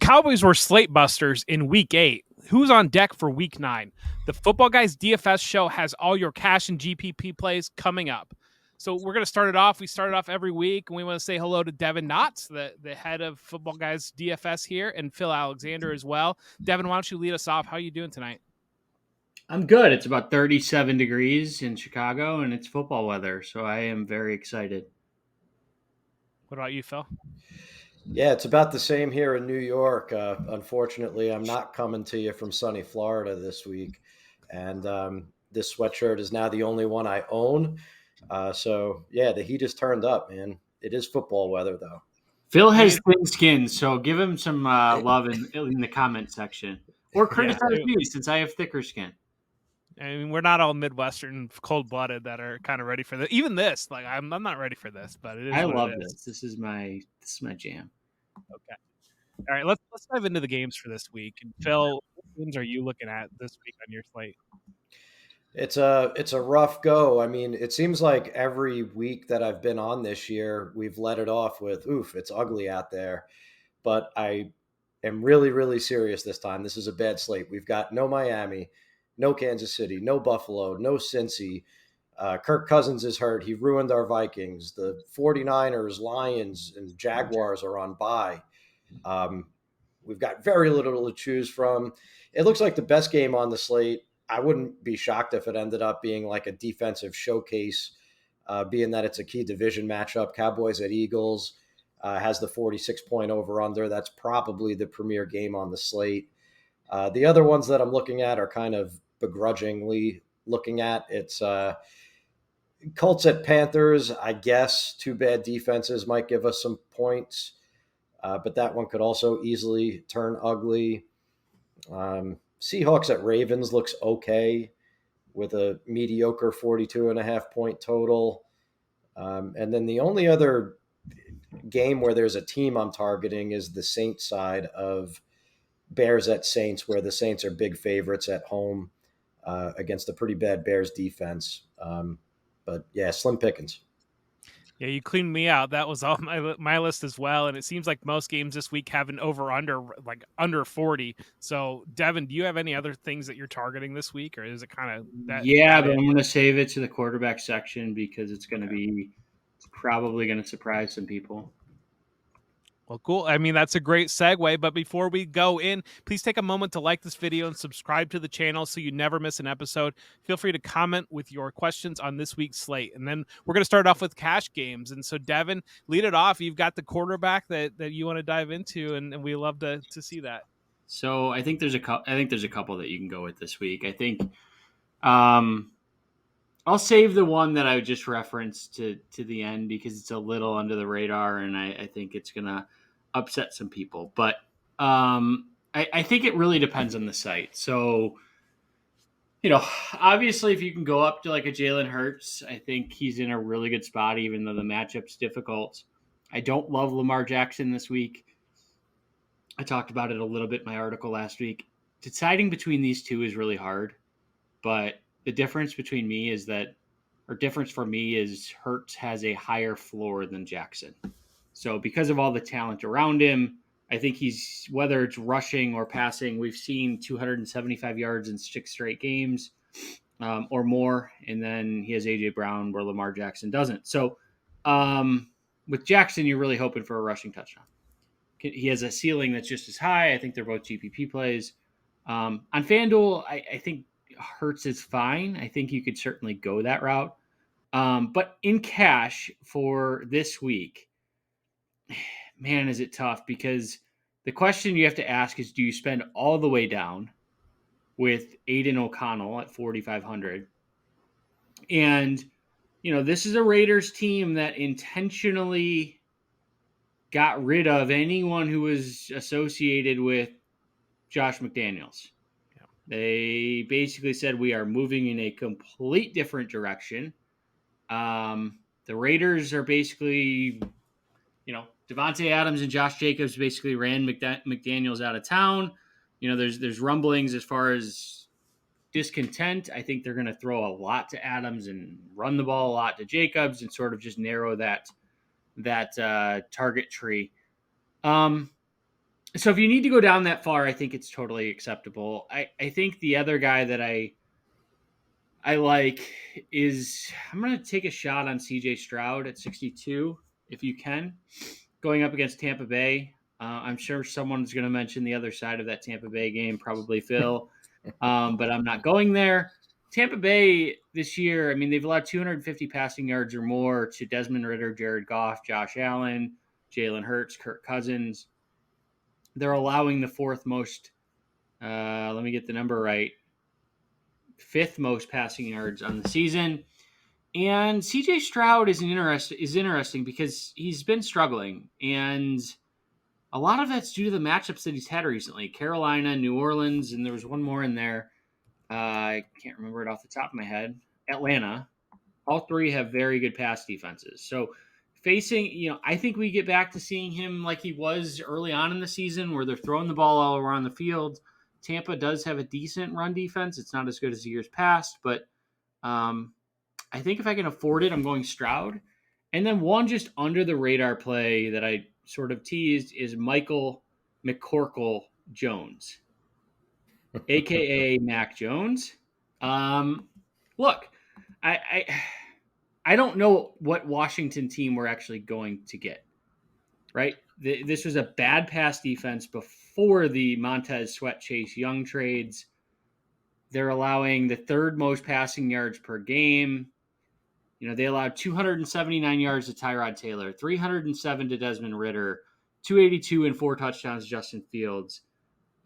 Cowboys were slate busters in week 8. Who's on deck for week 9? The Football Guys DFS show has all your cash and GPP plays coming up. So we're going to start it off. We start it off every week, and we want to say hello to Devin Knotts, the head of Football Guys DFS here, and Phil Alexander as well. Devin, why don't you lead us off? How are you doing tonight? I'm good. It's about 37 degrees in Chicago, and it's football weather, so I am very excited. What about you, Phil? Yeah, it's about the same here in New York. Unfortunately, I'm not coming to you from sunny Florida this week. And this sweatshirt is now the only one I own. So, yeah, the heat is turned up, man. It is football weather, though. Phil has thin skin, so give him some love in the comment section. Or criticize me since I have thicker skin. I mean, we're not all Midwestern cold-blooded that are kind of ready for this. Even this, like I'm not ready for this, but it is. I what love it is. this. This is my jam. Okay. All right, let's dive into the games for this week. And Phil, what games are you looking at this week on your slate? It's a rough go. I mean, it seems like every week that I've been on this year, we've let it off with, oof, it's ugly out there. But I am really, really serious this time. This is a bad slate. We've got no Miami, no Kansas City, no Buffalo, no Cincy. Kirk Cousins is hurt. He ruined our Vikings. The 49ers, Lions, and Jaguars are on bye. We've got very little to choose from. It looks like the best game on the slate. I wouldn't be shocked if it ended up being like a defensive showcase, being that it's a key division matchup. Cowboys at Eagles has the 46-point over-under. That's probably the premier game on the slate. The other ones that I'm looking at are kind of begrudgingly looking at. It's Colts at Panthers. I guess two bad defenses might give us some points, but that one could also easily turn ugly. Seahawks at Ravens looks okay with a mediocre 42.5-point total. And then the only other game where there's a team I'm targeting is the Saints side of Bears at Saints, where the Saints are big favorites at home against a pretty bad Bears defense. But yeah, slim pickings. Yeah, you cleaned me out. That was all my list as well. And it seems like most games this week have an over-under, like under 40. So, Devin, do you have any other things that you're targeting this week? Or is it kind of that? Yeah, but I'm going to save it to the quarterback section because it's going to be probably going to surprise some people. Well, cool. I mean, that's a great segue. But before we go in, please take a moment to like this video and subscribe to the channel so you never miss an episode. Feel free to comment with your questions on this week's slate. And then we're going to start off with cash games. And so, Devin, lead it off. You've got the quarterback that you want to dive into, and we love to see that. So I think there's a couple that you can go with this week. I think I'll save the one that I just referenced to the end because it's a little under the radar, and I think it's going to upset some people. But I think it really depends on the site. So, obviously, if you can go up to like a Jalen Hurts, I think he's in a really good spot, even though the matchup's difficult. I don't love Lamar Jackson this week. I talked about it a little bit in my article last week. Deciding between these two is really hard, but the difference for me is Hurts has a higher floor than Jackson. So because of all the talent around him, I think he's, whether it's rushing or passing, we've seen 275 yards in 6 straight games or more. And then he has A.J. Brown where Lamar Jackson doesn't. So with Jackson, you're really hoping for a rushing touchdown. He has a ceiling that's just as high. I think they're both GPP plays. On FanDuel, I think Hurts is fine. I think you could certainly go that route. But in cash for this week, man, is it tough, because the question you have to ask is, do you spend all the way down with Aiden O'Connell at 4,500? And, this is a Raiders team that intentionally got rid of anyone who was associated with Josh McDaniels. Yeah. They basically said, we are moving in a complete different direction. The Raiders are basically, Devontae Adams and Josh Jacobs basically ran McDaniels out of town. There's rumblings as far as discontent. I think they're going to throw a lot to Adams and run the ball a lot to Jacobs and sort of just narrow that target tree. So if you need to go down that far, I think it's totally acceptable. I think the other guy that I like is I'm going to take a shot on CJ Stroud at 62 if you can, going up against Tampa Bay. I'm sure someone's going to mention the other side of that Tampa Bay game, probably Phil, but I'm not going there. Tampa Bay this year, I mean, they've allowed 250 passing yards or more to Desmond Ritter, Jared Goff, Josh Allen, Jalen Hurts, Kirk Cousins. They're allowing the fourth most, let me get the number right, fifth most passing yards on the season. And CJ Stroud is interesting because he's been struggling, and a lot of that's due to the matchups that he's had recently: Carolina, New Orleans, and there was one more in there. I can't remember it off the top of my head. Atlanta. All three have very good pass defenses. So I think we get back to seeing him like he was early on in the season, where they're throwing the ball all around the field. Tampa does have a decent run defense. It's not as good as the years past, but um, I think if I can afford it, I'm going Stroud. And then one just under the radar play that I sort of teased is Michael McCorkle Jones, aka Mac Jones. Um, Look, I I don't know what Washington team we're actually going to get. Right, this was a bad pass defense before the Montez Sweat Chase Young trades. They're allowing the third most passing yards per game. They allowed 279 yards to Tyrod Taylor, 307 to Desmond Ritter, 282 and 4 touchdowns to Justin Fields.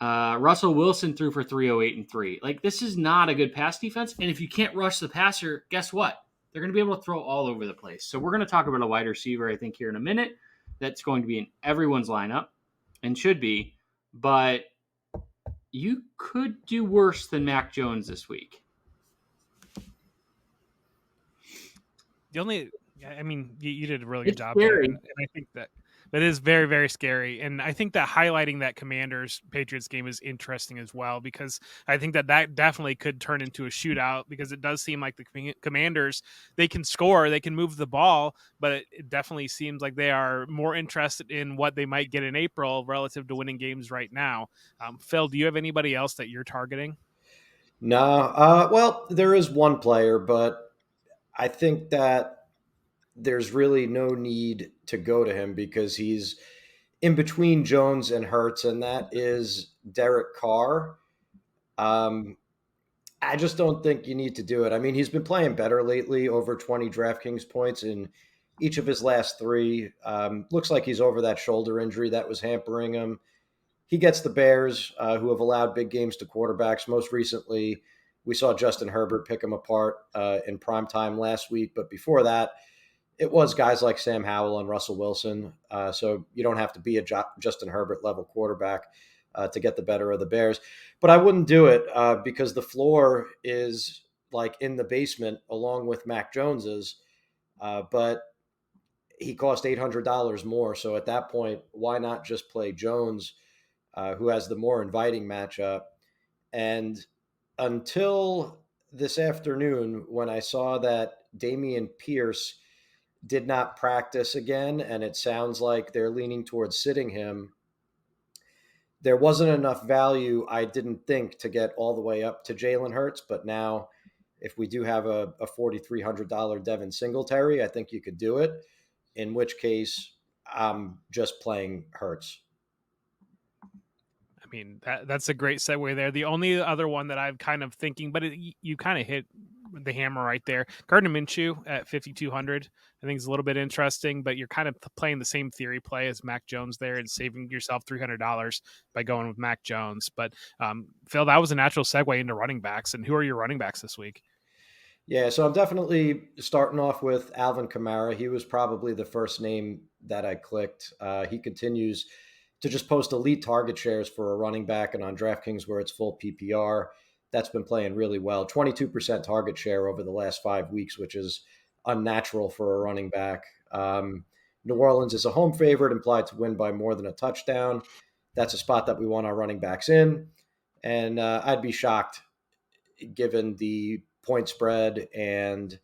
Russell Wilson threw for 308 and 3. Like, this is not a good pass defense. And if you can't rush the passer, guess what? They're going to be able to throw all over the place. So we're going to talk about a wide receiver, I think, here in a minute. That's going to be in everyone's lineup and should be. But you could do worse than Mac Jones this week. The only, I mean, you did a really good It's job there, scary. and I think that is very, very scary. And I think that highlighting that Commanders Patriots game is interesting as well, because I think that definitely could turn into a shootout, because it does seem like the Commanders, they can score, they can move the ball, but it definitely seems like they are more interested in what they might get in April relative to winning games right now. Phil, do you have anybody else that you're targeting? No, well, there is one player, but I think that there's really no need to go to him because he's in between Jones and Hurts, and that is Derek Carr. Um, I just don't think you need to do it. I mean, he's been playing better lately, over 20 DraftKings points in each of his last three. Looks like he's over that shoulder injury that was hampering him. He gets the Bears, who have allowed big games to quarterbacks. Most recently, we saw Justin Herbert pick him apart in prime time last week. But before that, it was guys like Sam Howell and Russell Wilson. So you don't have to be a Justin Herbert level quarterback to get the better of the Bears. But I wouldn't do it because the floor is like in the basement along with Mac Jones's. But he cost $800 more. So at that point, why not just play Jones, who has the more inviting matchup? And until this afternoon, when I saw that Damian Pierce did not practice again, and it sounds like they're leaning towards sitting him, there wasn't enough value, I didn't think, to get all the way up to Jalen Hurts. But now, if we do have a $4,300 Devin Singletary, I think you could do it. In which case, I'm just playing Hurts. I mean, that's a great segue there. The only other one that I'm kind of thinking, but you kind of hit the hammer right there. Gardner Minshew at 5,200, I think is a little bit interesting, but you're kind of playing the same theory play as Mac Jones there and saving yourself $300 by going with Mac Jones. But Phil, that was a natural segue into running backs. And who are your running backs this week? Yeah, so I'm definitely starting off with Alvin Kamara. He was probably the first name that I clicked. He continues to just post elite target shares for a running back, and on DraftKings, where it's full PPR, that's been playing really well. 22% target share over the last 5 weeks, which is unnatural for a running back. New Orleans is a home favorite, implied to win by more than a touchdown. That's a spot that we want our running backs in. And I'd be shocked, given the point spread and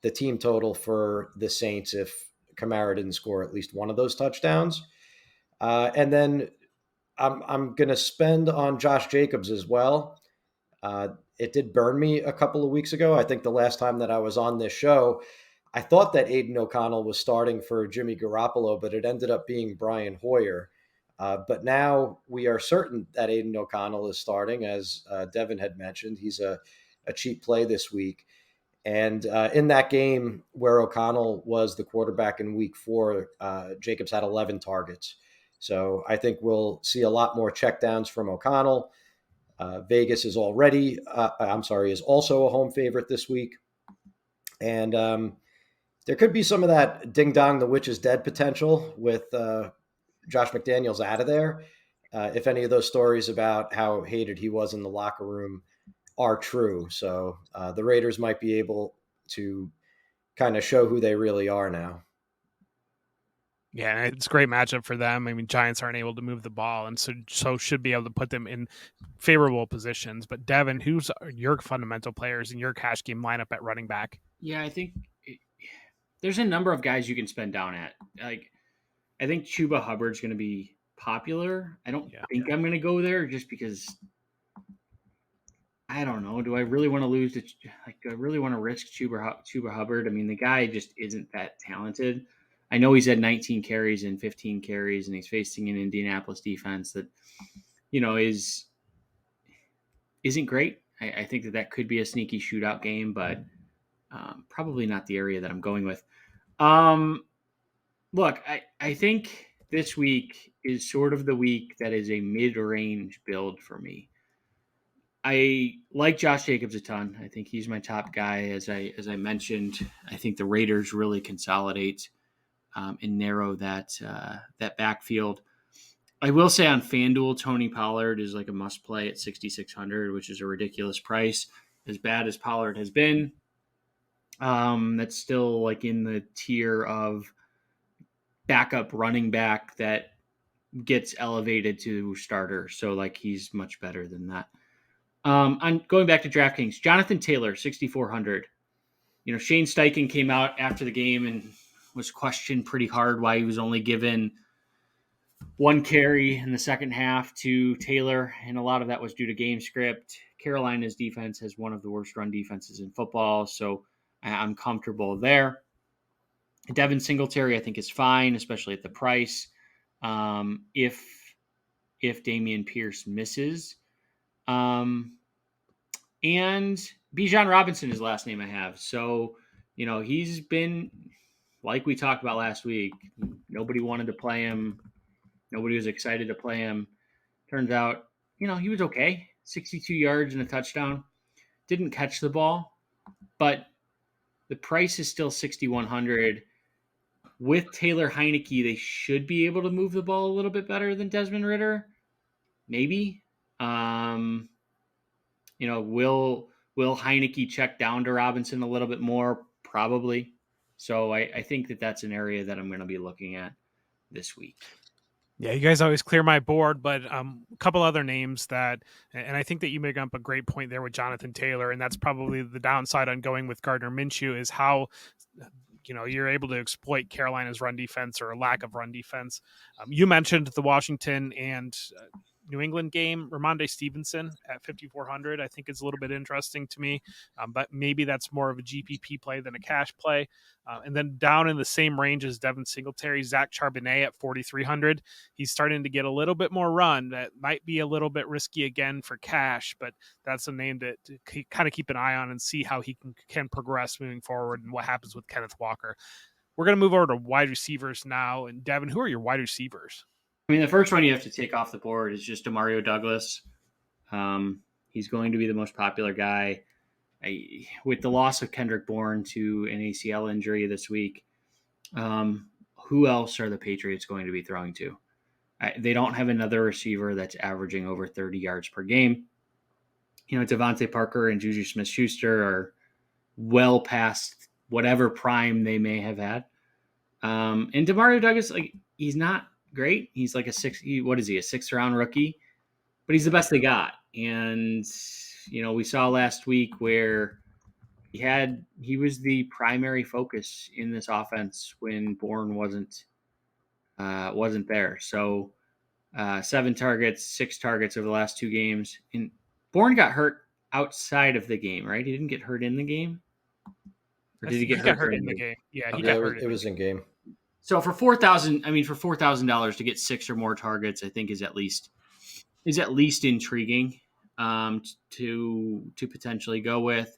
the team total for the Saints, if Kamara didn't score at least one of those touchdowns. And then I'm going to spend on Josh Jacobs as well. It did burn me a couple of weeks ago. I think the last time that I was on this show, I thought that Aiden O'Connell was starting for Jimmy Garoppolo, but it ended up being Brian Hoyer. But now we are certain that Aiden O'Connell is starting, as Devin had mentioned. He's a cheap play this week. And in that game where O'Connell was the quarterback in week 4, Jacobs had 11 targets. So I think we'll see a lot more checkdowns from O'Connell. Vegas is is also a home favorite this week. And there could be some of that ding dong, the witch is dead potential with Josh McDaniels out of there. If any of those stories about how hated he was in the locker room are true. So the Raiders might be able to kind of show who they really are now. Yeah, it's a great matchup for them. I mean, Giants aren't able to move the ball, and so should be able to put them in favorable positions. But Devin, who's your fundamental players in your cash game lineup at running back? Yeah, I think there's a number of guys you can spend down at. Like, I think Chuba Hubbard's going to be popular. I don't think I'm going to go there just because I don't know. Do I really want to lose to do I really want to risk Chuba Hubbard? I mean, the guy just isn't that talented. I know he's had 19 carries and 15 carries, and he's facing an Indianapolis defense that isn't great. I think that could be a sneaky shootout game, but probably not the area that I'm going with. Look, I think this week is sort of the week that is a mid-range build for me. I like Josh Jacobs a ton. I think he's my top guy. As I mentioned, I think the Raiders really consolidate and narrow that backfield. I will say on FanDuel, Tony Pollard is like a must play at 6,600, which is a ridiculous price. As bad as Pollard has been, that's still like in the tier of backup running back that gets elevated to starter. So like he's much better than that. I'm going back to DraftKings. Jonathan Taylor, 6,400. Shane Steichen came out after the game and was questioned pretty hard why he was only given one carry in the second half to Taylor, and a lot of that was due to game script. Carolina's defense has one of the worst run defenses in football, so I'm comfortable there. Devin Singletary, I think, is fine, especially at the price. If Dameon Pierce misses. And Bijan Robinson is the last name I have. So, he's been, like we talked about last week, nobody wanted to play him. Nobody was excited to play him. Turns out, he was okay. 62 yards and a touchdown. Didn't catch the ball, but the price is still 6,100. With Taylor Heineke, they should be able to move the ball a little bit better than Desmond Ridder. Maybe. Will Heineke check down to Robinson a little bit more? Probably. So I think that's an area that I'm going to be looking at this week. Yeah, you guys always clear my board, but a couple other names and I think that you make up a great point there with Jonathan Taylor, and that's probably the downside on going with Gardner Minshew is how you're able to exploit Carolina's run defense or lack of run defense. You mentioned the Washington and New England game. Ramondre Stevenson at 5,400 I think is a little bit interesting to me, but maybe that's more of a GPP play than a cash play. And then down in the same range as Devin Singletary, Zach Charbonnet at 4,300. He's starting to get a little bit more run. That might be a little bit risky again for cash, but that's a name to kind of keep an eye on and see how he can progress moving forward and what happens with Kenneth Walker. We're going to move over to wide receivers now. And Devin, who are your wide receivers? I mean, the first one you have to take off the board is just Demario Douglas. He's going to be the most popular guy. With the loss of Kendrick Bourne to an ACL injury this week, who else are the Patriots going to be throwing to? They don't have another receiver that's averaging over 30 yards per game. Devontae Parker and Juju Smith-Schuster are well past whatever prime they may have had. And Demario Douglas, he's not great. He's like a 6th round rookie, but he's the best they got. And, we saw last week where he was the primary focus in this offense when Bourne wasn't there. So 7 targets, 6 targets over the last 2 games. And Bourne got hurt outside of the game, right? He didn't get hurt in the game? Or did he get He got hurt hurt during in the the game? game. Yeah, he Okay. got Yeah, hurt. it was in game. So for $4,000 to get 6 or more targets, I think is at least intriguing to potentially go with.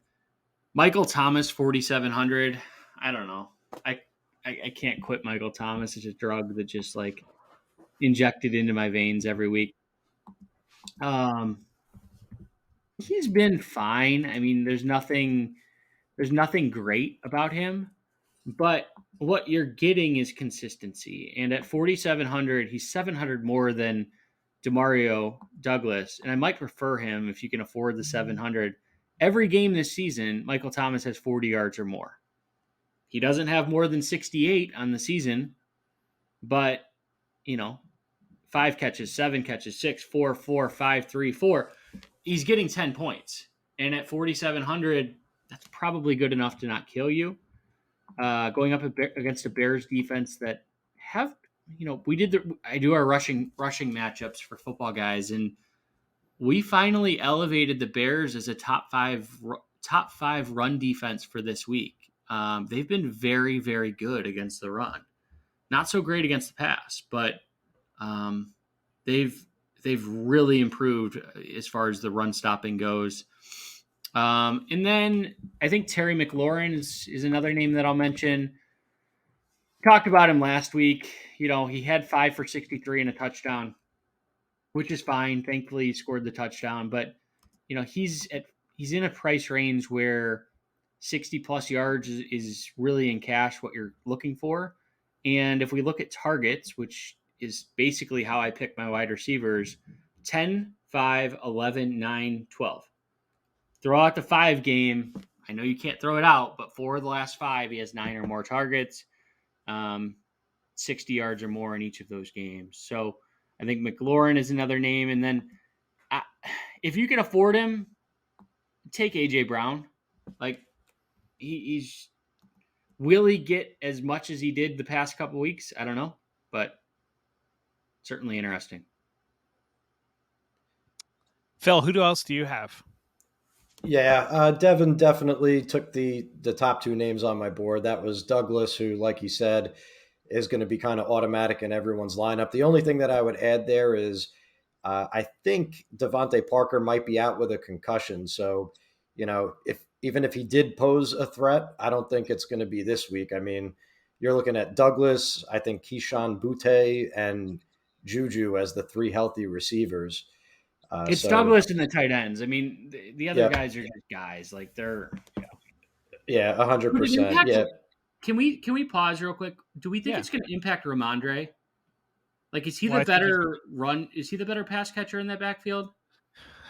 Michael Thomas, 4,700. I don't know. I can't quit Michael Thomas. It's a drug that just like injected into my veins every week. He's been fine. I mean, there's nothing great about him, but what you're getting is consistency. And at 4,700, he's 700 more than Demario Douglas, and I might prefer him if you can afford the 700. Every game this season, Michael Thomas has 40 yards or more. He doesn't have more than 68 on the season, but 5 catches, 7 catches, 6, 4, 4, 5, 3, 4. He's getting 10 points. And at 4,700, that's probably good enough to not kill you. Going up against a Bears defense that have, I do our rushing matchups for football guys, and we finally elevated the Bears as a top five run defense for this week. They've been very, very good against the run. Not so great against the pass, but they've really improved as far as the run stopping goes. And then I think Terry McLaurin is another name that I'll mention. Talked about him last week. He had 5 for 63 and a touchdown, which is fine. Thankfully, he scored the touchdown, but he's in a price range where 60 plus yards is really in cash what you're looking for. And if we look at targets, which is basically how I pick my wide receivers, 10, 5, 11, 9, 12. Throw out the 5 game. I know you can't throw it out, but 4 of the last 5, he has 9 or more targets, 60 yards or more in each of those games. So I think McLaurin is another name. And then if you can afford him, take A.J. Brown. Like, he's will he get as much as he did the past couple weeks? I don't know, but certainly interesting. Phil, who else do you have? Yeah, Devin definitely took the top 2 names on my board. That was Douglas, who, like you said, is going to be kind of automatic in everyone's lineup. The only thing that I would add there is I think Devontae Parker might be out with a concussion. So, even if he did pose a threat, I don't think it's going to be this week. I mean, you're looking at Douglas, I think Keyshawn Butte, and Juju as the 3 healthy receivers. It's Douglas and the tight ends. I mean, the other guys are just guys. Like, they're 100%. Yeah. Can we pause real quick? Do we think it's going to impact Ramondre? Like, is he the better pass catcher in that backfield?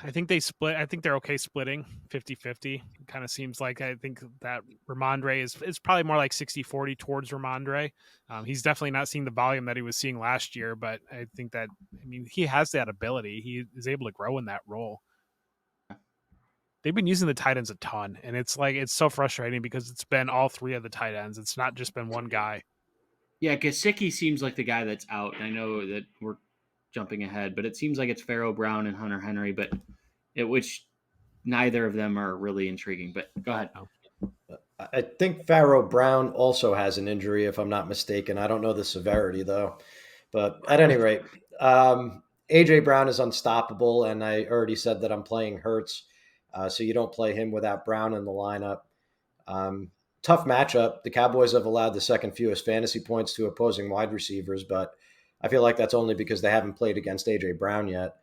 I think they split. I think they're okay splitting 50-50. It kind of seems like I think that Ramondre is probably more like 60-40 towards Ramondre. He's definitely not seeing the volume that he was seeing last year, but I think that, he has that ability. He is able to grow in that role. They've been using the tight ends a ton, and it's so frustrating because it's been all 3 of the tight ends. It's not just been one guy. Yeah, Gesicki seems like the guy that's out. I know that we're jumping ahead, but it seems like it's Pharaoh Brown and Hunter Henry, but which neither of them are really intriguing. But go ahead. I think Pharaoh Brown also has an injury, if I'm not mistaken. I don't know the severity, though. But at any rate, A.J. Brown is unstoppable, and I already said that I'm playing Hurts, so you don't play him without Brown in the lineup. Tough matchup. The Cowboys have allowed the second fewest fantasy points to opposing wide receivers, but I feel like that's only because they haven't played against A.J. Brown yet.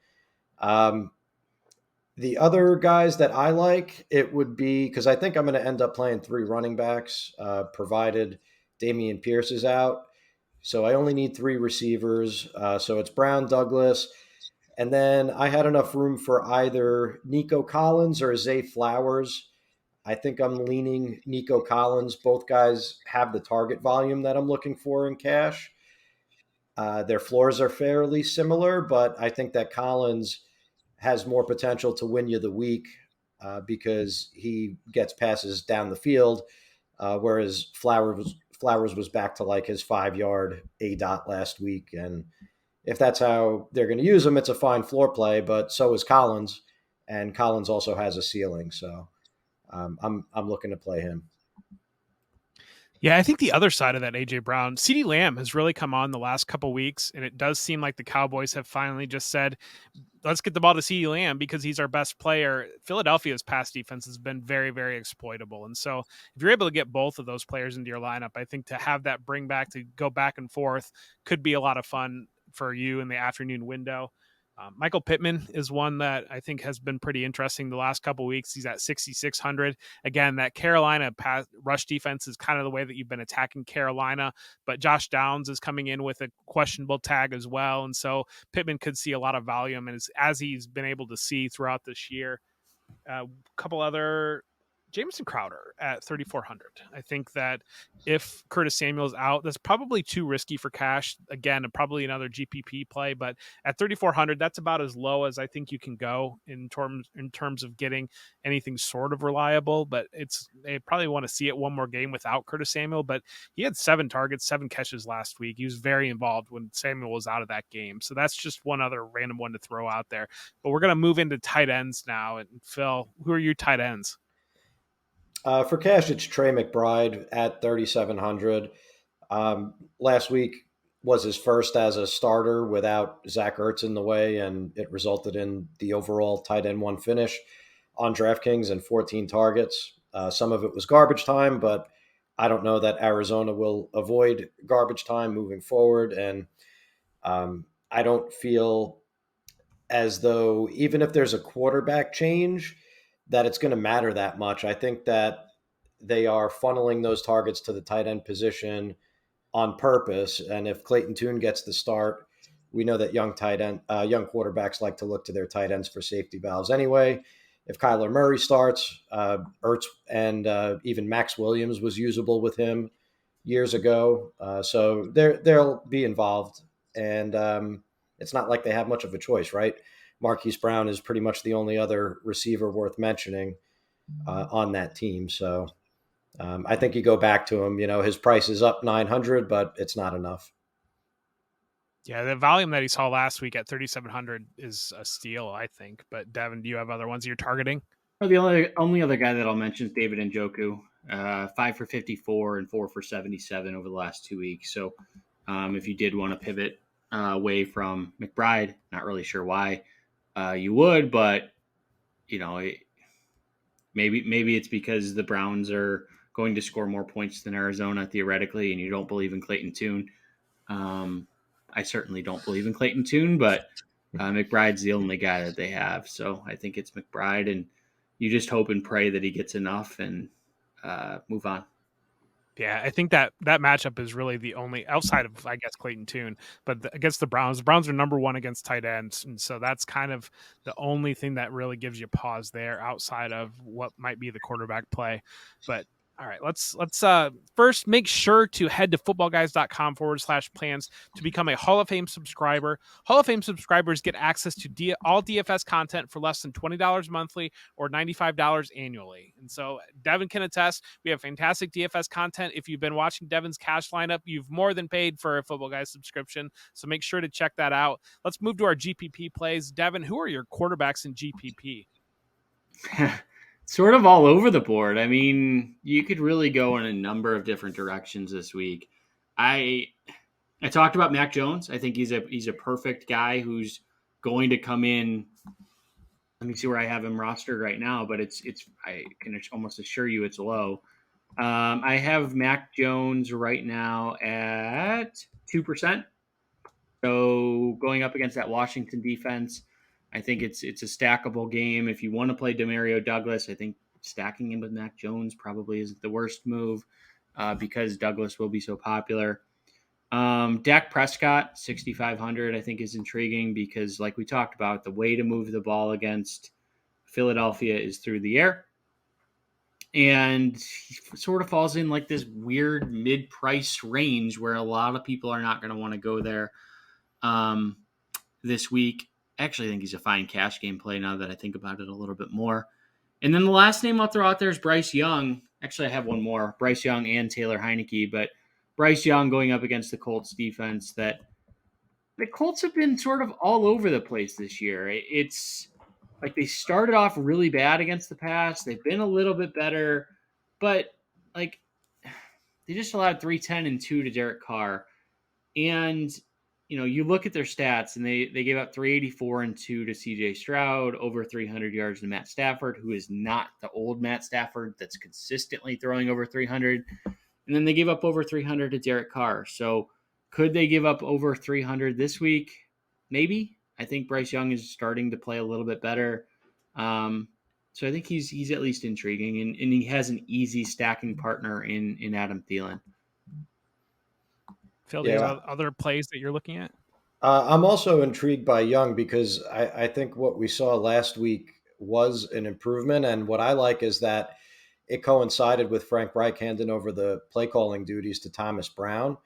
The other guys that I like, it would be because I think I'm going to end up playing 3 running backs, provided Damian Pierce is out. So I only need 3 receivers. So it's Brown, Douglas, and then I had enough room for either Nico Collins or Zay Flowers. I think I'm leaning Nico Collins. Both guys have the target volume that I'm looking for in cash. Their floors are fairly similar, but I think that Collins has more potential to win you the week because he gets passes down the field, whereas Flowers was back to like his 5-yard A dot last week, and if that's how they're going to use him, it's a fine floor play. But so is Collins, and Collins also has a ceiling. So I'm looking to play him. Yeah, I think the other side of that, AJ Brown, CeeDee Lamb has really come on the last couple weeks, and it does seem like the Cowboys have finally just said, let's get the ball to CeeDee Lamb because he's our best player. Philadelphia's pass defense has been very, very exploitable. And so if you're able to get both of those players into your lineup, I think to have that bring back to go back and forth could be a lot of fun for you in the afternoon window. Michael Pittman is one that I think has been pretty interesting the last couple of weeks. He's at 6,600. Again, that Carolina pass rush defense is kind of the way that you've been attacking Carolina, but Josh Downs is coming in with a questionable tag as well. And so Pittman could see a lot of volume, and as he's been able to see throughout this year. A couple other Jameson Crowder at 3,400. I think that if Curtis Samuel's out, that's probably too risky for cash. Again, probably another GPP play, but at 3,400, that's about as low as I think you can go in terms of getting anything sort of reliable. But they probably want to see it one more game without Curtis Samuel. But he had 7 targets, 7 catches last week. He was very involved when Samuel was out of that game. So that's just one other random one to throw out there. But we're gonna move into tight ends now. And Phil, who are your tight ends? For cash, it's Trey McBride at 3,700. Last week was his first as a starter without Zach Ertz in the way, and it resulted in the overall tight end 1 finish on DraftKings and 14 targets. Some of it was garbage time, but I don't know that Arizona will avoid garbage time moving forward. And I don't feel as though even if there's a quarterback change, that it's going to matter that much. I think that they are funneling those targets to the tight end position on purpose. And if Clayton Tune gets the start, we know that young quarterbacks like to look to their tight ends for safety valves anyway. If Kyler Murray starts, Ertz and even Max Williams was usable with him years ago, so they'll be involved. And it's not like they have much of a choice, right? Marquise Brown is pretty much the only other receiver worth mentioning on that team. So I think you go back to him. His price is up 900, but it's not enough. Yeah, the volume that he saw last week at 3,700 is a steal, I think. But Devin, do you have other ones you're targeting? Well, the only other guy that I'll mention is David Njoku, 5 for 54 and 4 for 77 over the last 2 weeks. So if you did want to pivot away from McBride, not really sure why you would, but maybe it's because the Browns are going to score more points than Arizona theoretically, and you don't believe in Clayton Tune. I certainly don't believe in Clayton Tune, but McBride's the only guy that they have. So I think it's McBride, and you just hope and pray that he gets enough and move on. Yeah, I think that matchup is really the only outside of, I guess, Clayton Tune, but against the Browns. The Browns are number 1 against tight ends, and so that's kind of the only thing that really gives you pause there outside of what might be the quarterback play. But all right, let's first make sure to head to footballguys.com/plans to become a Hall of Fame subscriber. Hall of Fame subscribers get access to all DFS content for less than $20 monthly or $95 annually. And so Devin can attest, we have fantastic DFS content. If you've been watching Devin's cash lineup, you've more than paid for a Football Guys subscription. So make sure to check that out. Let's move to our GPP plays. Devin, who are your quarterbacks in GPP? Sort of all over the board. I mean, you could really go in a number of different directions this week. I talked about Mac Jones. I think he's a perfect guy who's going to come in. Let me see where I have him rostered right now, but it's I can almost assure you it's low. I have Mac Jones right now at 2%. So going up against that Washington defense, I think it's a stackable game. If you want to play Demario Douglas, I think stacking him with Mac Jones probably isn't the worst move because Douglas will be so popular. Dak Prescott, 6,500, I think is intriguing because, like we talked about, the way to move the ball against Philadelphia is through the air. And he sort of falls in like this weird mid-price range where a lot of people are not going to want to go there this week. Actually, I think he's a fine cash game play now that I think about it a little bit more. And then the last name I'll throw out there is Bryce Young. Actually, I have one more, Bryce Young and Taylor Heineke, but Bryce Young going up against the Colts defense that the Colts have been sort of all over the place this year. It's like they started off really bad against the pass. They've been a little bit better, but like they just allowed 310 and 2 to Derek Carr. And you look at their stats, and they gave up 384 and 2 to CJ Stroud, over 300 yards to Matt Stafford, who is not the old Matt Stafford that's consistently throwing over 300. And then they gave up over 300 to Derek Carr. So could they give up over 300 this week? Maybe. I think Bryce Young is starting to play a little bit better. So I think he's at least intriguing, and he has an easy stacking partner in Adam Thielen. Phil, do you have other plays that you're looking at? I'm also intrigued by Young because I think what we saw last week was an improvement. And what I like is that it coincided with Frank Reich handing over the play calling duties to Thomas Brown.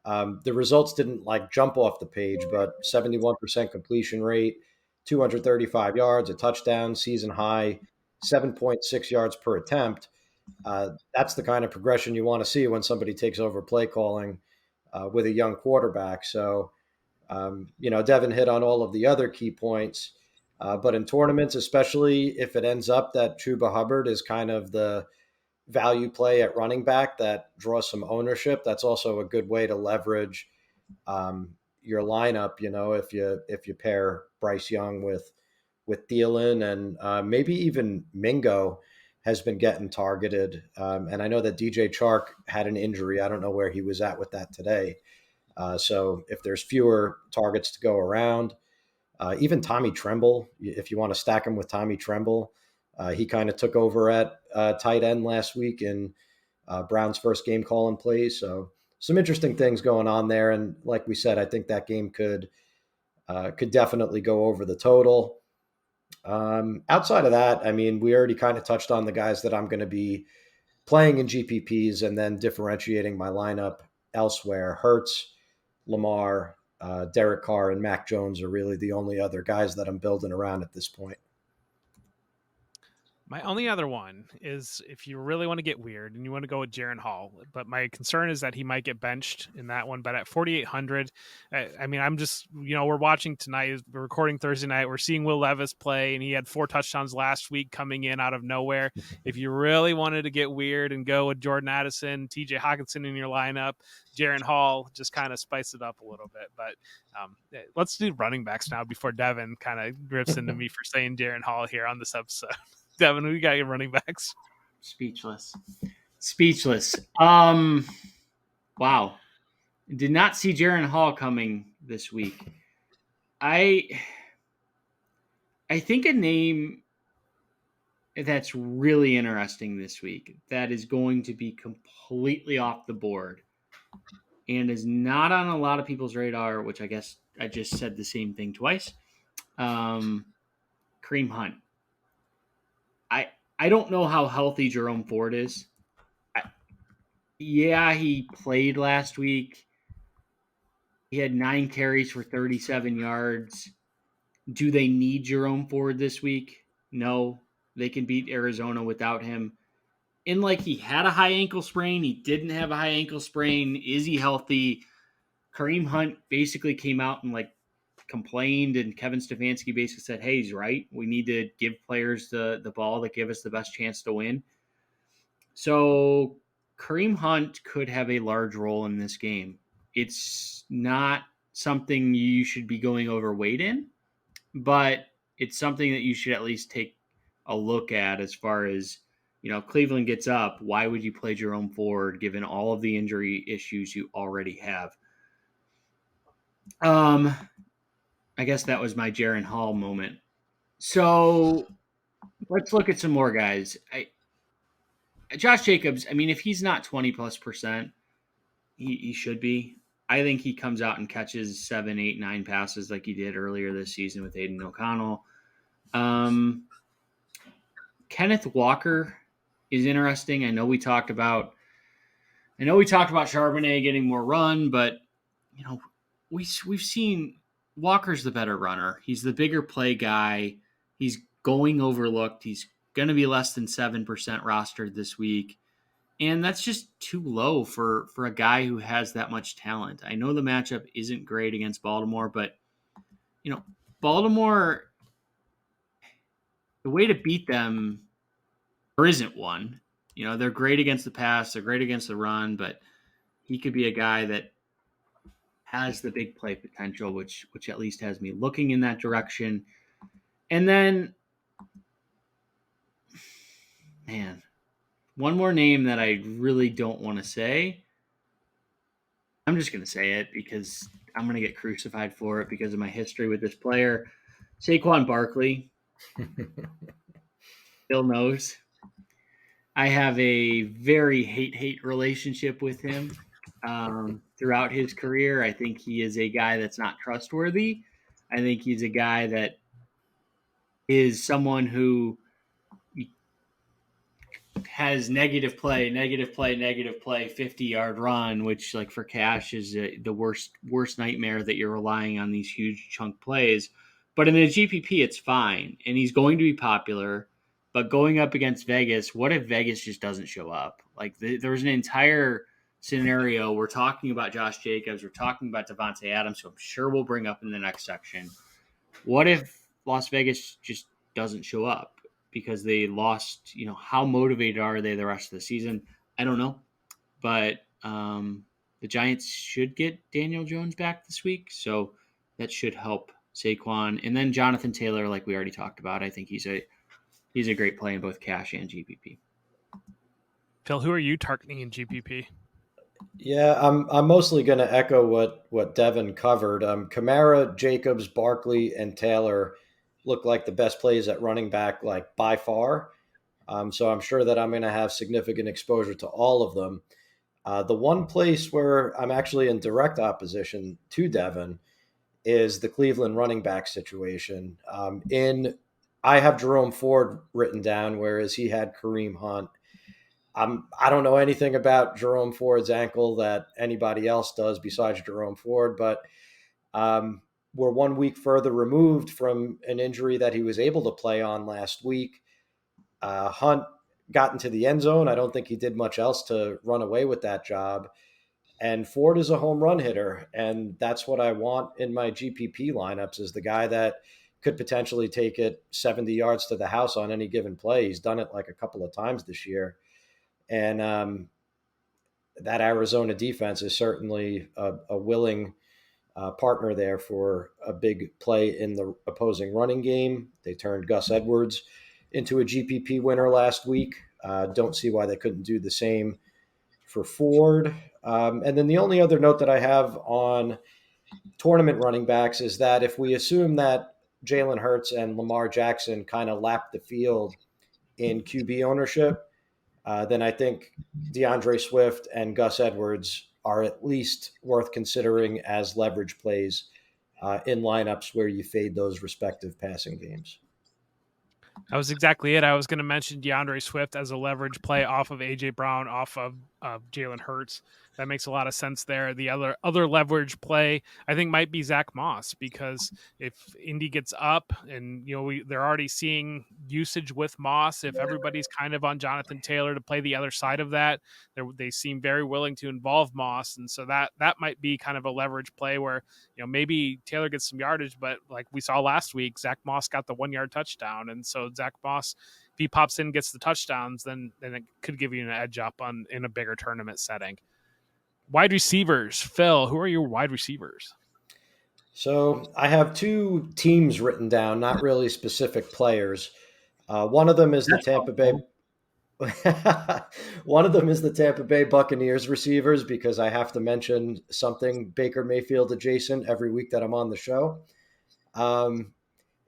The results didn't jump off the page, but 71% completion rate, 235 yards, a touchdown, season high, 7.6 yards per attempt. That's the kind of progression you want to see when somebody takes over play calling with a young quarterback. So, Devin hit on all of the other key points. But in tournaments, especially if it ends up that Chuba Hubbard is kind of the value play at running back that draws some ownership, that's also a good way to leverage your lineup. If you pair Bryce Young with Thielen, and maybe even Mingo has been getting targeted. And I know that DJ Chark had an injury. I don't know where he was at with that today. So if there's fewer targets to go around, even Tommy Tremble, if you want to stack him with Tommy Tremble, he kind of took over at tight end last week in Brown's first game calling plays. So some interesting things going on there. And like we said, I think that game could definitely go over the total. Outside of that, I mean, we already kind of touched on the guys that I'm going to be playing in GPPs and then differentiating my lineup elsewhere. Hurts, Lamar, Derek Carr, and Mac Jones are really the only other guys that I'm building around at this point. My only other one is if you really want to get weird and you want to go with Jaren Hall, but my concern is that he might get benched in that one. But at 4,800, I mean, I'm just, we're watching tonight. We're recording Thursday night. We're seeing Will Levis play, and he had 4 touchdowns last week coming in out of nowhere. If you really wanted to get weird and go with Jordan Addison, TJ Hawkinson in your lineup, Jaren Hall, just kind of spice it up a little bit. But let's do running backs now before Devin kind of grips into me for saying Jaren Hall here on this episode. Devin, we got your running backs. Speechless. Wow. Did not see Jaren Hall coming this week. I think a name that's really interesting this week that is going to be completely off the board and is not on a lot of people's radar, which I guess I just said the same thing twice. Kareem Hunt. I don't know how healthy Jerome Ford is. He played last week. He had 9 carries for 37 yards. Do they need Jerome Ford this week? No. They can beat Arizona without him. And he had a high ankle sprain. He didn't have a high ankle sprain. Is he healthy? Kareem Hunt basically came out and complained, and Kevin Stefanski basically said, hey, he's right. We need to give players the ball that give us the best chance to win. So Kareem Hunt could have a large role in this game. It's not something you should be going overweight in, but it's something that you should at least take a look at as far as, Cleveland gets up. Why would you play Jerome Ford given all of the injury issues you already have? I guess that was my Jaren Hall moment. So let's look at some more guys. Josh Jacobs, I mean, if he's not 20+%, he should be. I think he comes out and catches 7, 8, 9 passes like he did earlier this season with Aiden O'Connell. Kenneth Walker is interesting. I know we talked about Charbonnet getting more run, but we've seen Walker's the better runner. He's the bigger play guy. He's going overlooked. He's going to be less than 7% rostered this week. And that's just too low for a guy who has that much talent. I know the matchup isn't great against Baltimore, but Baltimore, the way to beat them, there isn't one. They're great against the pass, they're great against the run, but he could be a guy that has the big play potential, which at least has me looking in that direction. And then, man, one more name that I really don't want to say. I'm just going to say it because I'm going to get crucified for it because of my history with this player. Saquon Barkley, Bill knows. I have a very hate relationship with him throughout his career. I think he is a guy that's not trustworthy. I think he's a guy that is someone who has negative play, 50-yard run, which like for cash is the worst nightmare that you're relying on these huge chunk plays. But in the GPP, it's fine, and he's going to be popular. But going up against Vegas, what if Vegas just doesn't show up? Like there's an entire scenario. We're talking about Josh Jacobs. We're talking about Devontae Adams, who I'm sure we'll bring up in the next section. What if Las Vegas just doesn't show up because they lost? How motivated are they the rest of the season? I don't know, but the Giants should get Daniel Jones back this week, so that should help Saquon. And then Jonathan Taylor, like we already talked about, I think he's a great play in both cash and GPP. Phil, who are you targeting in GPP? Yeah, I'm mostly going to echo what Devin covered. Kamara, Jacobs, Barkley, and Taylor look like the best plays at running back, like by far. So I'm sure that I'm going to have significant exposure to all of them. The one place where I'm actually in direct opposition to Devin is the Cleveland running back situation. I have Jerome Ford written down, whereas he had Kareem Hunt. I don't know anything about Jerome Ford's ankle that anybody else does besides Jerome Ford, but we're 1 week further removed from an injury that he was able to play on last week. Hunt got into the end zone. I don't think he did much else to run away with that job. And Ford is a home run hitter, and that's what I want in my GPP lineups, is the guy that could potentially take it 70 yards to the house on any given play. He's done it like a couple of times this year. And that Arizona defense is certainly a willing partner there for a big play in the opposing running game. They turned Gus Edwards into a GPP winner last week. Don't see why they couldn't do the same for Ford. And then the only other note that I have on tournament running backs is that if we assume that Jalen Hurts and Lamar Jackson kind of lap the field in QB ownership, then I think DeAndre Swift and Gus Edwards are at least worth considering as leverage plays in lineups where you fade those respective passing games. That was exactly it. I was going to mention DeAndre Swift as a leverage play off of AJ Brown, off of Jalen Hurts. That makes a lot of sense there. The other leverage play I think might be Zach Moss, because if Indy gets up and they're already seeing usage with Moss, if everybody's kind of on Jonathan Taylor to play the other side of that, they seem very willing to involve Moss, and so that might be kind of a leverage play where maybe Taylor gets some yardage, but like we saw last week, Zach Moss got the 1 yard touchdown, and so Zach Moss, if he pops in and gets the touchdowns, then it could give you an edge up in a bigger tournament setting. Wide receivers, Phil, who are your wide receivers? So I have two teams written down, not really specific players. One of them is the Tampa Bay. One of them is the Tampa Bay Buccaneers receivers, because I have to mention something Baker Mayfield adjacent every week that I'm on the show.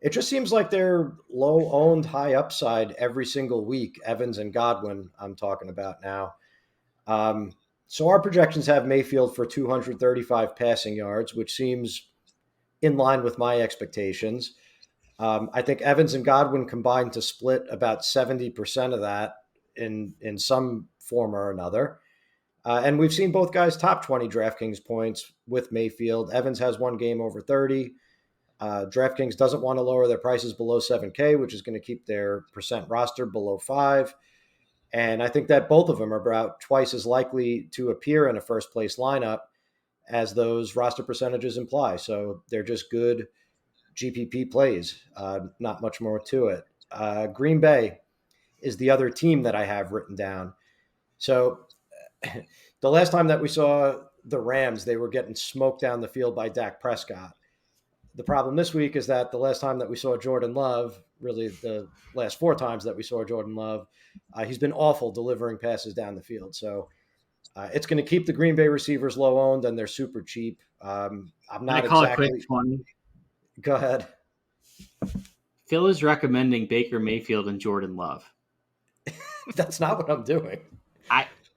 It just seems like they're low owned, high upside every single week. Evans and Godwin, I'm talking about now. So our projections have Mayfield for 235 passing yards, which seems in line with my expectations. I think Evans and Godwin combined to split about 70% of that in some form or another. And we've seen both guys top 20 DraftKings points with Mayfield. Evans has one game over 30. DraftKings doesn't want to lower their prices below 7K, which is going to keep their percent roster below 5. And I think that both of them are about twice as likely to appear in a first place lineup as those roster percentages imply. So they're just good GPP plays. Not much more to it. Green Bay is the other team that I have written down. So the last time that we saw the Rams, they were getting smoked down the field by Dak Prescott. The problem this week is that the last time that we saw Jordan Love, really the last 4 times that we saw Jordan Love, he's been awful delivering passes down the field. So it's going to keep the Green Bay receivers low owned, and they're super cheap. I'm Can I not call a quick exactly. 20? Go ahead. Phil is recommending Baker Mayfield and Jordan Love. That's not what I'm doing.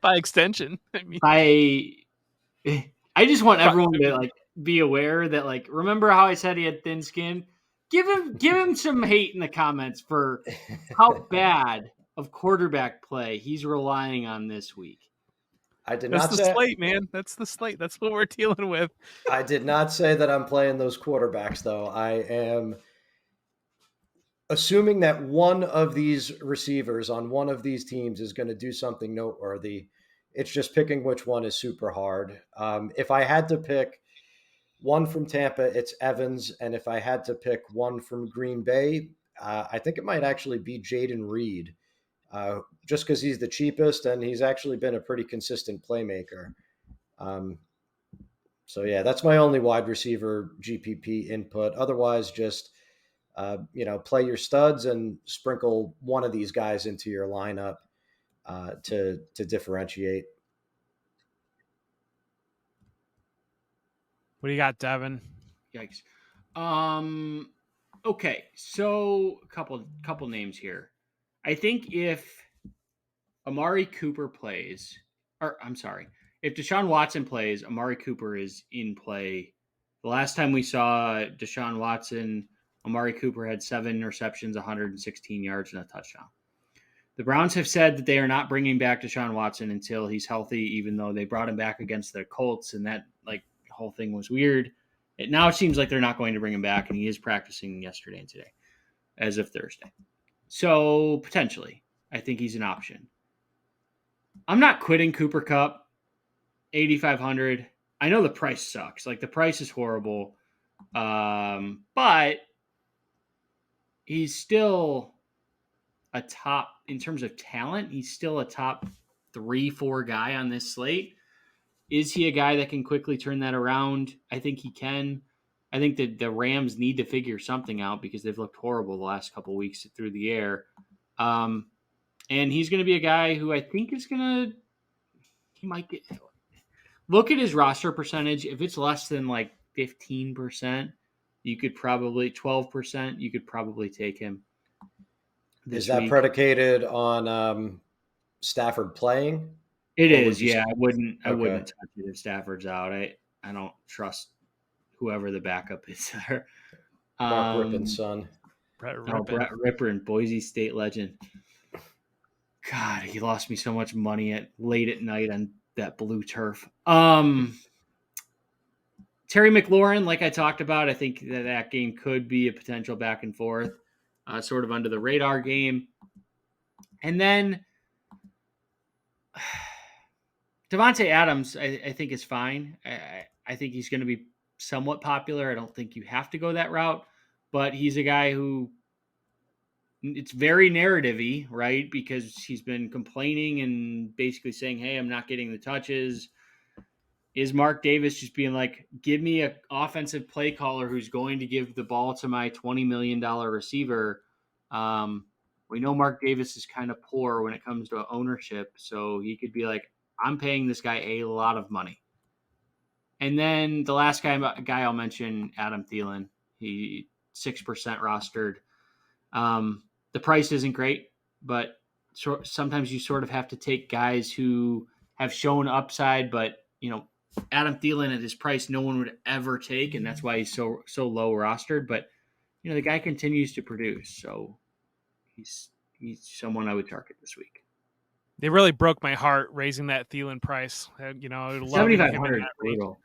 By extension, I mean, I just want everyone to like be aware that, like, remember how I said he had thin skin? Give him some hate in the comments for how bad of quarterback play he's relying on this week. I did that's not the say. slate, man. That's the slate. That's what we're dealing with. I did not say that I'm playing those quarterbacks, though. I am assuming that one of these receivers on one of these teams is going to do something noteworthy. It's just picking which one is super hard. If I had to pick one from Tampa, it's Evans. And if I had to pick one from Green Bay, I think it might actually be Jaden Reed, just because he's the cheapest and he's actually been a pretty consistent playmaker. So, yeah, that's my only wide receiver GPP input. Otherwise, just play your studs and sprinkle one of these guys into your lineup to differentiate. What do you got, Devin? Yikes. Okay, so a couple names here. I think if Amari Cooper plays, or I'm sorry, if Deshaun Watson plays, Amari Cooper is in play. The last time we saw Deshaun Watson, Amari Cooper had 7 receptions, 116 yards, and a touchdown. The Browns have said that they are not bringing back Deshaun Watson until he's healthy, even though they brought him back against the Colts, and that whole thing was weird. Now it seems like they're not going to bring him back, and he is practicing yesterday and today, as of Thursday. So potentially, I think he's an option. I'm not quitting Cooper Kupp, 8,500. I know the price sucks. Like, the price is horrible, but he's still a top, in terms of talent, he's still a top 3-4 guy on this slate. Is he a guy that can quickly turn that around? I think he can. I think that the Rams need to figure something out because they've looked horrible the last couple of weeks through the air. And he's going to be a guy who I think is going to, he might get, look at his roster percentage. If it's less than 15%, you could probably, 12%, you could probably take him. Is that week. Predicated on Stafford playing? It is, yeah. I wouldn't touch it if Stafford's out. I don't trust whoever the backup is there. Mark Rippon's son. Brett Ripper, Boise State legend. God, he lost me so much money late at night on that blue turf. Terry McLaurin, like I talked about, I think that game could be a potential back and forth, sort of under the radar game. And then Devontae Adams, I think, is fine. I think he's going to be somewhat popular. I don't think you have to go that route, but he's a guy who, it's very narrative-y, right? Because he's been complaining and basically saying, hey, I'm not getting the touches. Is Mark Davis just being like, give me an offensive play caller who's going to give the ball to my $20 million receiver? We know Mark Davis is kind of poor when it comes to ownership, so he could be like, I'm paying this guy a lot of money. And then the last guy I'll mention, Adam Thielen. He 6% rostered. The price isn't great, but sometimes you sort of have to take guys who have shown upside, but Adam Thielen at his price no one would ever take, and that's why he's so low rostered. But the guy continues to produce, so he's someone I would target this week. They really broke my heart raising that Thielen price. I would love 7,500 brutal.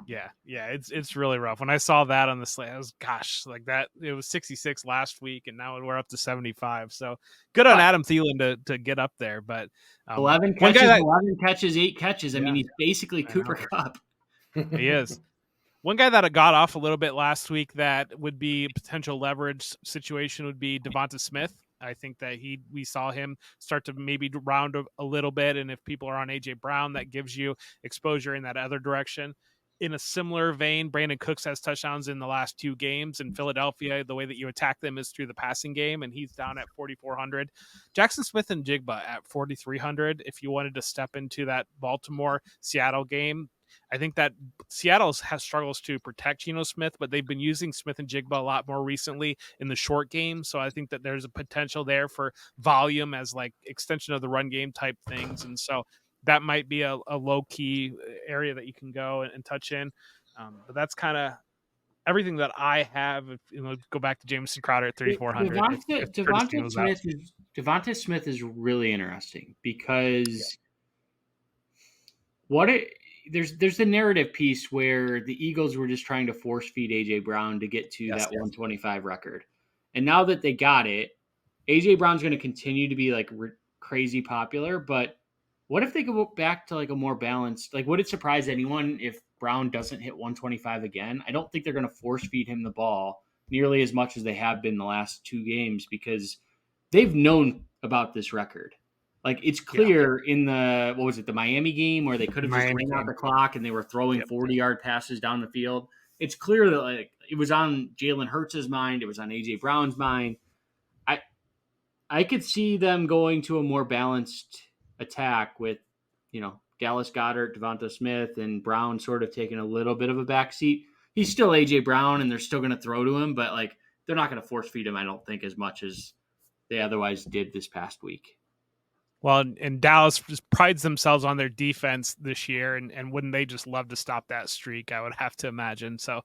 Yeah, it's really rough. When I saw that on the slate, I was like that. It was 66 last week, and now we're up to 75. So good on But Adam Thielen to get up there. But 11 one guy catches, that 11 catches, 8 catches. I mean, yeah, he's basically I Cooper know Cup. he is. One guy that got off a little bit last week that would be a potential leverage situation would be Devonta Smith. I think that we saw him start to maybe round a little bit, and if people are on AJ Brown, that gives you exposure in that other direction. In a similar vein, Brandon Cooks has touchdowns in the last 2 games. In Philadelphia, the way that you attack them is through the passing game, and he's down at 4,400. Jackson Smith and Jigba at 4,300. If you wanted to step into that Baltimore Seattle game, I think that Seattle has struggles to protect Geno Smith, but they've been using Smith and Jigba a lot more recently in the short game. So I think that there's a potential there for volume as like extension of the run game type things. And so that might be a low key area that you can go and touch in. But that's kind of everything that I have. If, go back to Jameson Crowder at 3,400. If Curtis Samuel's out. Devonta Smith is really interesting Yeah. because there's the narrative piece where the Eagles were just trying to force feed AJ Brown to get to Yes. that 125 record. And now that they got it, AJ Brown's going to continue to be like crazy popular, but what if they go back to like a more balanced, like would it surprise anyone if Brown doesn't hit 125 again? I don't think they're going to force feed him the ball nearly as much as they have been the last 2 games because they've known about this record. Like it's clear in the Miami game where they could have just Miami ran out game. the clock and they were throwing Yep. 40-yard passes down the field. It's clear that like it was on Jalen Hurts' mind, it was on AJ Brown's mind. I could see them going to a more balanced attack with, Dallas Goedert, Devonta Smith, and Brown sort of taking a little bit of a backseat. He's still AJ Brown, and they're still going to throw to him, but like they're not going to force feed him. I don't think as much as they otherwise did this past week. Well, and Dallas just prides themselves on their defense this year, and wouldn't they just love to stop that streak? I would have to imagine. So,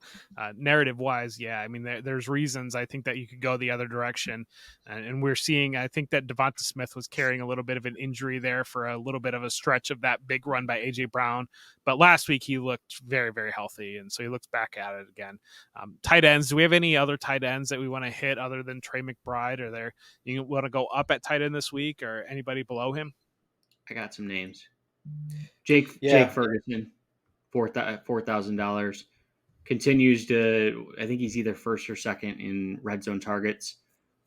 narrative-wise, yeah, I mean, there's reasons I think that you could go the other direction, and we're seeing. I think that Devonta Smith was carrying a little bit of an injury there for a little bit of a stretch of that big run by AJ Brown, but last week he looked very, very healthy, and so he looks back at it again. Tight ends. Do we have any other tight ends that we want to hit other than Trey McBride? Or there you want to go up at tight end this week, or anybody below him? I got some names. Jake Ferguson, $4,000, continues to. I think he's either first or second in red zone targets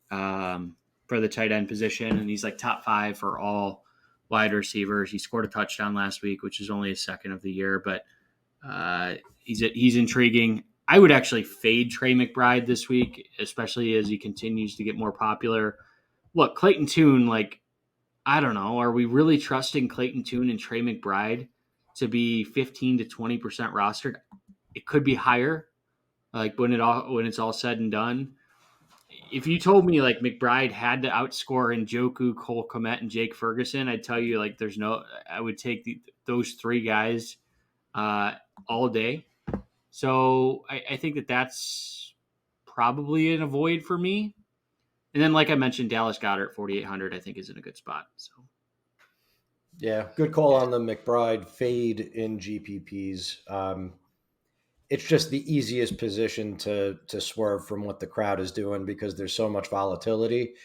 for the tight end position, and he's like top 5 for all wide receivers. He scored a touchdown last week, which is only his second of the year, but he's intriguing. I would actually fade Trey McBride this week, especially as he continues to get more popular. Look, Clayton Tune, like, I don't know. Are we really trusting Clayton Tune and Trey McBride to be 15 to 20% rostered? It could be higher, like when it's all said and done. If you told me like McBride had to outscore Njoku, Cole Kmet, and Jake Ferguson, I'd tell you like I would take those 3 guys all day. So I think that's probably an avoid for me. And then, like I mentioned, Dallas Goedert 4,800, I think, is in a good spot. So, yeah, good call on the McBride fade in GPPs. It's just the easiest position to swerve from what the crowd is doing because there's so much volatility,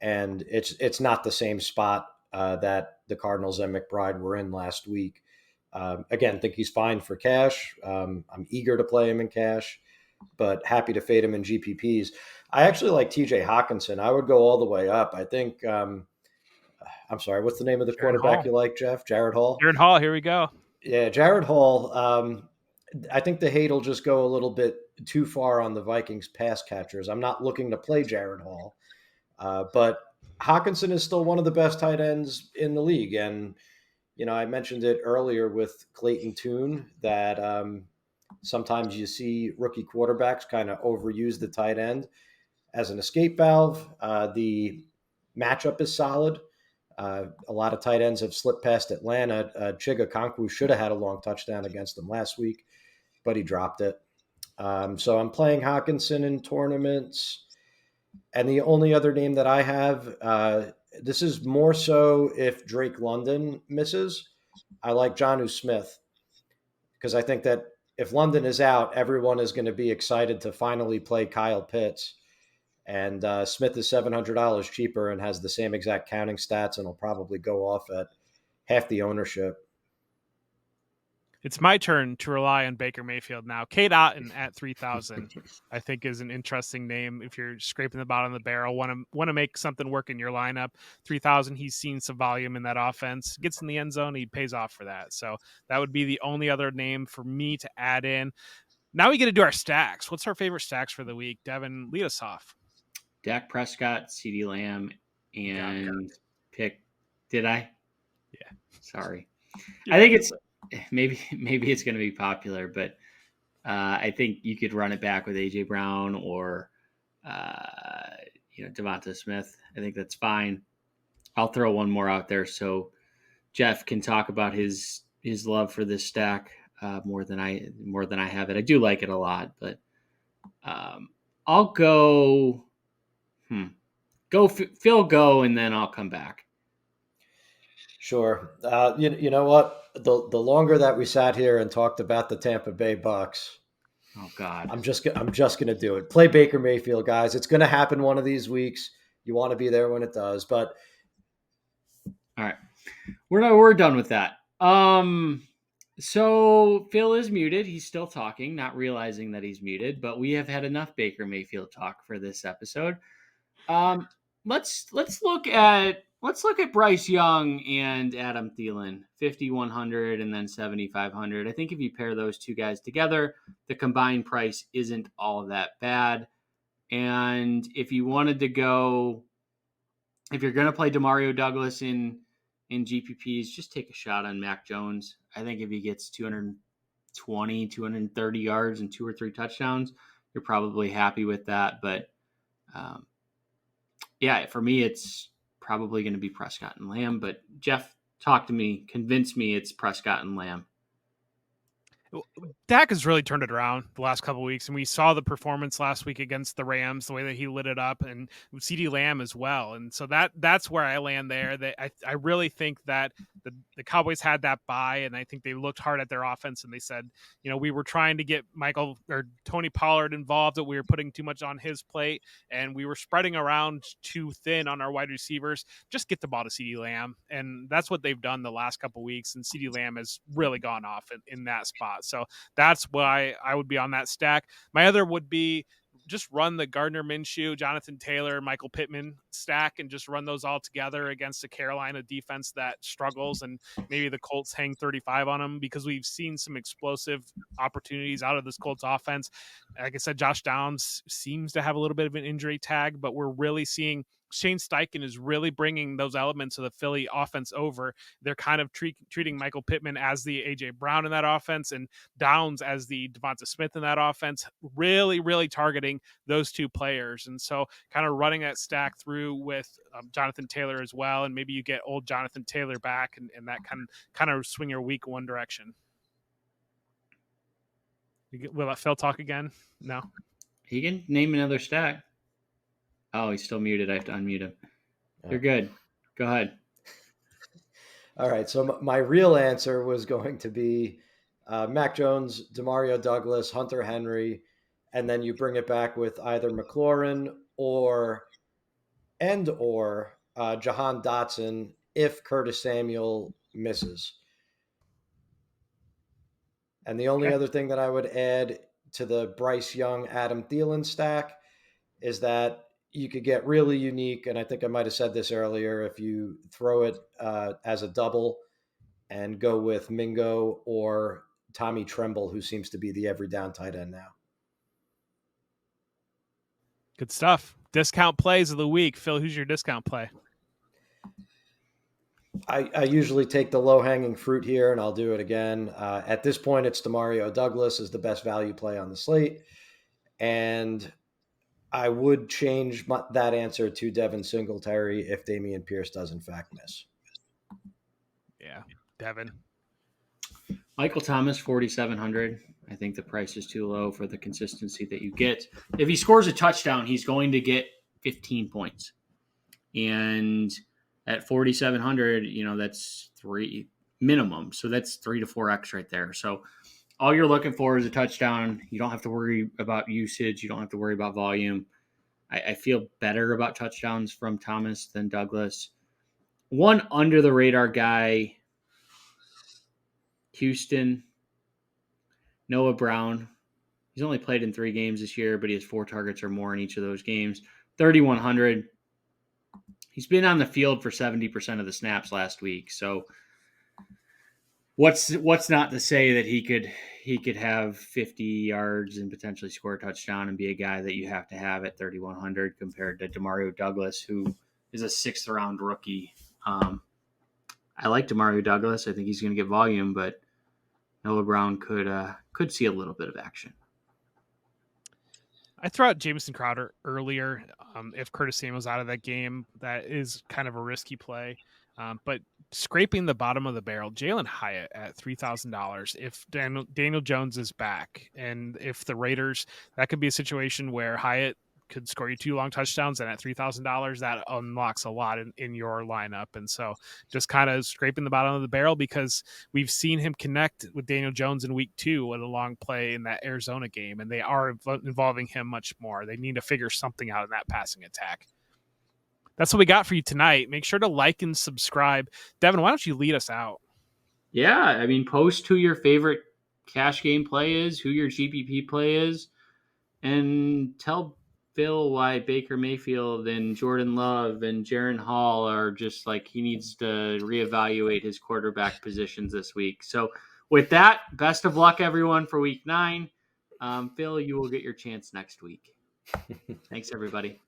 and it's not the same spot that the Cardinals and McBride were in last week. Again, think he's fine for cash. I'm eager to play him in cash, but happy to fade him in GPPs. I actually like TJ Hawkinson. I would go all the way up. I think, I'm sorry, what's the name of the quarterback you like, Jeff? Jared Hall? Jared Hall, here we go. Yeah, Jared Hall. I think the hate will just go a little bit too far on the Vikings pass catchers. I'm not looking to play Jared Hall, but Hawkinson is still one of the best tight ends in the league. And, I mentioned it earlier with Clayton Tune that sometimes you see rookie quarterbacks kind of overuse the tight end as an escape valve. The matchup is solid. A lot of tight ends have slipped past Atlanta. Chiga Konkwu should have had a long touchdown against them last week, but he dropped it. So I'm playing Hawkinson in tournaments. And the only other name that I have, this is more so if Drake London misses. I like Jonnu Smith because I think that if London is out, everyone is going to be excited to finally play Kyle Pitts. And Smith is $700 cheaper and has the same exact counting stats, and will probably go off at half the ownership. It's my turn to rely on Baker Mayfield now. Kate Otten at 3,000, I think, is an interesting name. If you're scraping the bottom of the barrel, want to make something work in your lineup, 3,000. He's seen some volume in that offense. Gets in the end zone, he pays off for that. So that would be the only other name for me to add in. Now we get to do our stacks. What's our favorite stacks for the week? Devin, lead us off. Dak Prescott, CeeDee Lamb, and pick. Did I? Yeah. Sorry. I think it's maybe it's going to be popular, but I think you could run it back with AJ Brown or Devonta Smith. I think that's fine. I'll throw one more out there so Jeff can talk about his love for this stack more than I have it. I do like it a lot, but I'll go. Phil, go, and then I'll come back. Sure. You know what? The longer that we sat here and talked about the Tampa Bay Bucks, oh God, I'm just gonna do it. Play Baker Mayfield, guys. It's gonna happen one of these weeks. You want to be there when it does. But all right, we're done with that. So Phil is muted. He's still talking, not realizing that he's muted. But we have had enough Baker Mayfield talk for this episode. Let's look at Bryce Young and Adam Thielen, 5,100 and then 7,500. I think if you pair those two guys together, the combined price isn't all that bad. And if you wanted to go, if you're going to play Demario Douglas in GPPs, just take a shot on Mac Jones. I think if he gets 220, 230 yards and 2 or 3 touchdowns, you're probably happy with that. But yeah, for me, it's probably going to be Prescott and Lamb. But Jeff, talk to me, convince me it's Prescott and Lamb. Dak has really turned it around the last couple of weeks, and we saw the performance last week against the Rams, the way that he lit it up, and CeeDee Lamb as well. And so that's where I land there. That I really think that the Cowboys had that bye, and I think they looked hard at their offense, and they said, we were trying to get Michael or Tony Pollard involved, that we were putting too much on his plate, and we were spreading around too thin on our wide receivers. Just get the ball to CeeDee Lamb, and that's what they've done the last couple of weeks, and CeeDee Lamb has really gone off in that spot. So that's why I would be on that stack. My other would be just run the Gardner Minshew, Jonathan Taylor, Michael Pittman stack and just run those all together against a Carolina defense that struggles, and maybe the Colts hang 35 on them, because we've seen some explosive opportunities out of this Colts offense. Like I said, Josh Downs seems to have a little bit of an injury tag, but we're really seeing Shane Steichen is really bringing those elements of the Philly offense over. They're kind of treating Michael Pittman as the A.J. Brown in that offense and Downs as the Devonta Smith in that offense, really, really targeting those two players. And so kind of running that stack through with Jonathan Taylor as well, and maybe you get old Jonathan Taylor back, and that can kind of swing your week one direction. Will let Phil talk again? No. He can name another stack. Oh, he's still muted. I have to unmute him. You're good. Go ahead. All right. So my real answer was going to be Mac Jones, Demario Douglas, Hunter Henry, and then you bring it back with either McLaurin or Jahan Dotson if Curtis Samuel misses. And the only other thing that I would add to the Bryce Young, Adam Thielen stack is that you could get really unique. And I think I might have said this earlier, if you throw it as a double and go with Mingo or Tommy Tremble, who seems to be the every down tight end now. Good stuff. Discount plays of the week. Phil, who's your discount play? I usually take the low-hanging fruit here, and I'll do it again. At this point, it's Demario Douglas is the best value play on the slate. And I would change that answer to Devin Singletary if Dameon Pierce does, in fact, miss. Yeah, Devin. Michael Thomas, 4,700. I think the price is too low for the consistency that you get. If he scores a touchdown, he's going to get 15 points. And at 4,700, that's 3 minimum. So that's 3 to 4x right there. So all you're looking for is a touchdown. You don't have to worry about usage. You don't have to worry about volume. I feel better about touchdowns from Thomas than Douglas. One under the radar guy, Houston, Noah Brown. He's only played in 3 games this year, but he has 4 targets or more in each of those games. 3,100. He's been on the field for 70% of the snaps last week. So what's not to say that he could have 50 yards and potentially score a touchdown and be a guy that you have to have at 3,100 compared to Demario Douglas, who is a 6th round rookie. I like Demario Douglas. I think he's going to get volume, but Noah Brown could see a little bit of action. I threw out Jamison Crowder earlier. If Curtis Samuel's out of that game, that is kind of a risky play. But scraping the bottom of the barrel, Jalen Hyatt at $3,000. If Daniel Jones is back, and if the Raiders, that could be a situation where Hyatt could score you 2 long touchdowns, and at $3,000, that unlocks a lot in your lineup. And so just kind of scraping the bottom of the barrel, because we've seen him connect with Daniel Jones in week 2 with a long play in that Arizona game, and they are involving him much more. They need to figure something out in that passing attack. That's what we got for you tonight. Make sure to like and subscribe. Devin, why don't you lead us out? Yeah, I mean, post who your favorite cash game play is, who your GPP play is, and tell Phil why Baker Mayfield and Jordan Love and Jaron Hall are just like, he needs to reevaluate his quarterback positions this week. So with that, best of luck, everyone, for week 9. Phil, you will get your chance next week. Thanks, everybody.